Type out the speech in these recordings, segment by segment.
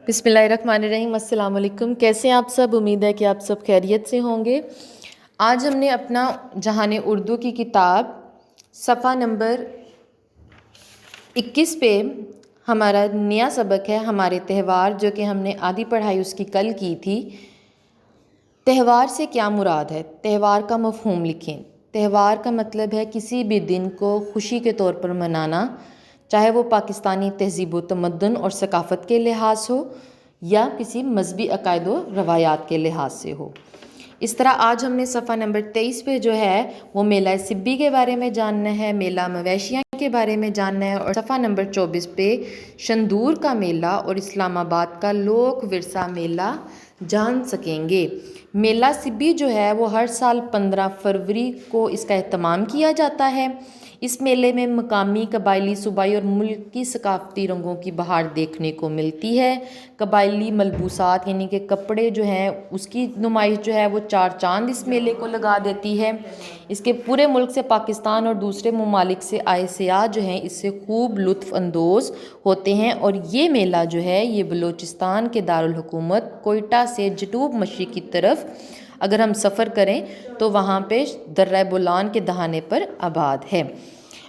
बिस्मिल्लाहिर्रहमानिर्रहीम। अस्सलाम वालेकुम। कैसे हैं आप सब? उम्मीद है कि आप सब खैरियत से होंगे। आज हमने अपना जहान उर्दू की किताब सफ़ा नंबर 21 पे हमारा नया सबक है हमारे त्यौहार, जो कि हमने आधी पढ़ाई उसकी कल की थी। त्यौहार से क्या मुराद है? त्यौहार का मफ़हूम लिखें। त्यौहार का मतलब है किसी भी दिन को खुशी के तौर पर मनाना, चाहे वो पाकिस्तानी तहज़ीब व तमद्दुन और सकाफ़त के लिहाज हो या किसी मजहबी अकायद व रवायात के लिहाज से हो। इस तरह आज हमने सफ़ा नंबर 23 पे जो है वो मेला सिब्बी के बारे में जानना है, मेला मवेशियाँ के बारे में जानना है, और सफ़ा नंबर 24 पे शंदूर का मेला और इस्लामाबाद का लोक विरसा मेला जान सकेंगे। मेला सिब्बी जो है वो हर साल 15 फरवरी को इसका एहतमाम किया जाता है। इस मेले में मकामी, कबायली, सूबाई और मुल्क की सकाफ़ती रंगों की बहार देखने को मिलती है। कबायली मलबूसात यानी कि कपड़े जो हैं उसकी नुमाइश जो है वो चार चांद इस मेले को लगा देती है। इसके पूरे मुल्क से, पाकिस्तान और दूसरे ममालिक से आए सयाह जो हैं इससे खूब लुत्फ़ अंदोज़ होते हैं। और ये मेला जो है ये बलूचिस्तान के दारुल हुकूमत कोयटा से जटूब मशरिक़ की तरफ अगर हम सफ़र करें तो वहाँ पे दर्रा बोलान के दहाने पर आबाद है।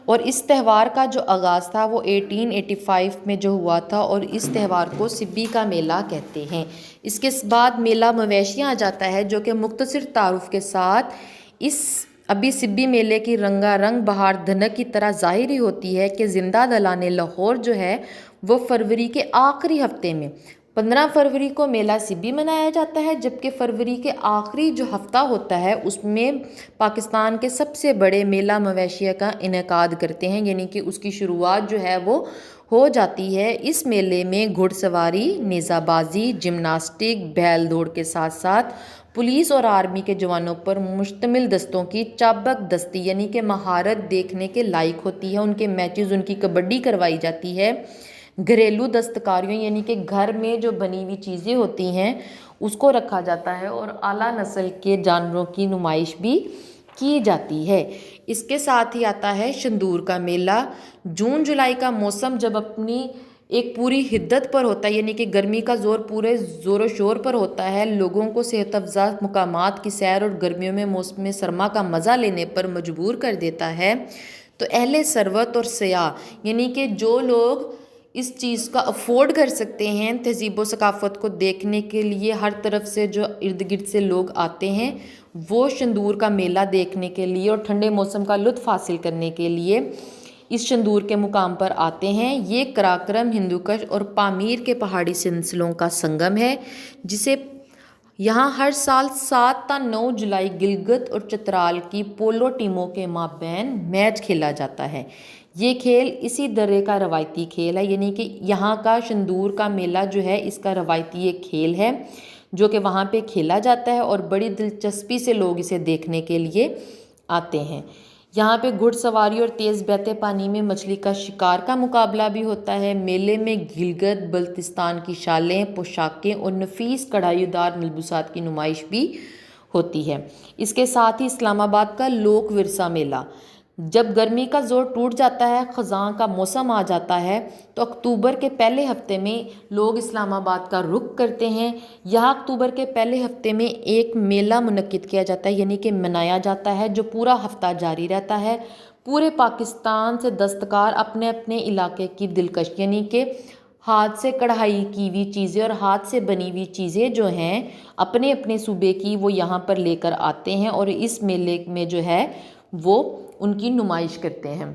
और इस त्यौहार का जो आगाज़ था वो 1885 में जो हुआ था, और इस त्यौहार को सिब्बी का मेला कहते हैं। इसके बाद मेला मवेशियाँ आ जाता है, जो कि मुख्तसर तारुफ के साथ इस अभी सिब्बी मेले की रंगारंग बहार धनक की तरह ज़ाहिर ही होती है कि ज़िंदा दलाने लाहौर जो है वो फरवरी के आखिरी हफ्ते में 15 फरवरी को मेला सिब्बी मनाया जाता है, जबकि फरवरी के आखिरी जो हफ्ता होता है उसमें पाकिस्तान के सबसे बड़े मेला मवेशिया का इनेकाद करते हैं, यानी कि उसकी शुरुआत जो है वो हो जाती है। इस मेले में घुड़सवारी, नेज़ाबाजी, जिम्नास्टिक, बैल दौड़ के साथ साथ पुलिस और आर्मी के जवानों पर मुश्तमिल दस्तों की चाबक दस्ती यानी कि महारत देखने के लायक होती है। उनके मैचेस, उनकी कबड्डी करवाई जाती है। घरेलू दस्तकारियों यानी कि घर में जो बनी हुई चीज़ें होती हैं उसको रखा जाता है, और आला नस्ल के जानवरों की नुमाइश भी की जाती है। इसके साथ ही आता है शंदूर का मेला। जून जुलाई का मौसम जब अपनी एक पूरी हिद्दत पर होता है, यानी कि गर्मी का जोर पूरे ज़ोर शोर पर होता है, लोगों को सेहत अफ़ज़ा मकामात की सैर और गर्मियों में मौसम सरमा का मज़ा लेने पर मजबूर कर देता है, तो अहले सरवत और सयाह यानी कि जो लोग इस चीज़ का अफोर्ड कर सकते हैं, तहज़ीब व सकाफ़त को देखने के लिए हर तरफ से जो इर्द गिर्द से लोग आते हैं वो शंदूर का मेला देखने के लिए और ठंडे मौसम का लुत्फ़ हासिल करने के लिए इस शंदूर के मुकाम पर आते हैं। ये कराक्रम, हिंदुकश और पामीर के पहाड़ी सिलसिलों का संगम है, जिसे यहाँ हर साल 7 ता 9 जुलाई गिलगित और चतराल की पोलो टीमों के माबैन मैच खेला जाता है। ये खेल इसी दर्रे का रवायती खेल है, यानी कि यहाँ का शंदूर का मेला जो है इसका रवायती एक खेल है जो कि वहाँ पे खेला जाता है, और बड़ी दिलचस्पी से लोग इसे देखने के लिए आते हैं। यहाँ पे घुड़सवारी और तेज़ बहते पानी में मछली का शिकार का मुकाबला भी होता है। मेले में गिलगित बल्तिस्तान की शालें, पोशाकें और नफीस कढ़ाईदार मलबूसात की नुमाइश भी होती है। इसके साथ ही इस्लामाबाद का लोक विरसा मेला, जब गर्मी का जोर टूट जाता है, ख़ज़ां का मौसम आ जाता है, तो अक्टूबर के पहले हफ्ते में लोग इस्लामाबाद का रुख करते हैं। यहाँ अक्टूबर के पहले हफ्ते में एक मेला मुनक्किद किया जाता है, यानी कि मनाया जाता है, जो पूरा हफ्ता जारी रहता है। पूरे पाकिस्तान से दस्तकार अपने अपने इलाके की दिलकश यानी कि हाथ से कढ़ाई की हुई चीज़ें और हाथ से बनी हुई चीज़ें जो हैं अपने अपने सूबे की वो यहाँ पर लेकर आते हैं, और इस मेले में जो है वो उनकी नुमाइश करते हैं।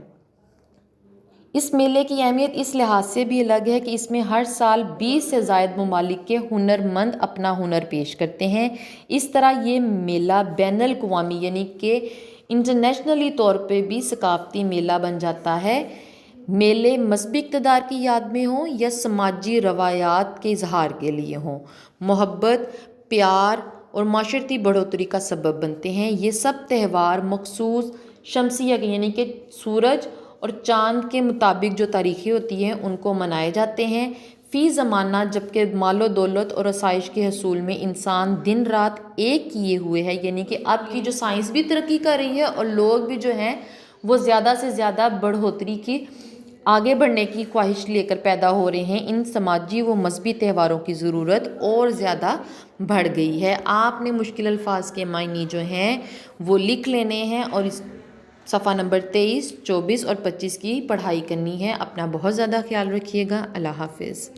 इस मेले की अहमियत इस लिहाज से भी अलग है कि इसमें हर साल 20 से ज़ायद ममालिक के हुनरमंद अपना हुनर पेश करते हैं। इस तरह ये मेला बैनुल अक़वामी यानी कि इंटरनेशनली तौर पे भी सकाफ़ती मेला बन जाता है। मेले मजहबी इक़्तिदार की याद में हों या समाजी रवायात के इजहार के लिए हों, मोहब्बत, प्यार और माशरती बढ़ोतरी का सबब बनते हैं। ये सब त्यौहार मखसूस शमसिया यानी कि सूरज और चाँद के मुताबिक जो तारीखें होती हैं उनको मनाए जाते हैं फ़ी ज़माना, जबकि मालो दौलत और आसाइश के हसूल में इंसान दिन रात एक किए हुए है, यानी कि अब की जो साइंस भी तरक्की कर रही है और लोग भी जो हैं वो ज़्यादा से ज़्यादा बढ़ोतरी की آگے بڑھنے کی خواہش لے کر پیدا ہو رہے ہیں، ان سماجی و مذہبی تہواروں کی ضرورت اور زیادہ بڑھ گئی ہے۔ آپ نے مشکل الفاظ کے معنی جو ہیں وہ لکھ لینے ہیں اور اس صفحہ نمبر 23، 24 اور 25 کی پڑھائی کرنی ہے۔ اپنا بہت زیادہ خیال رکھیے گا۔ اللہ حافظ۔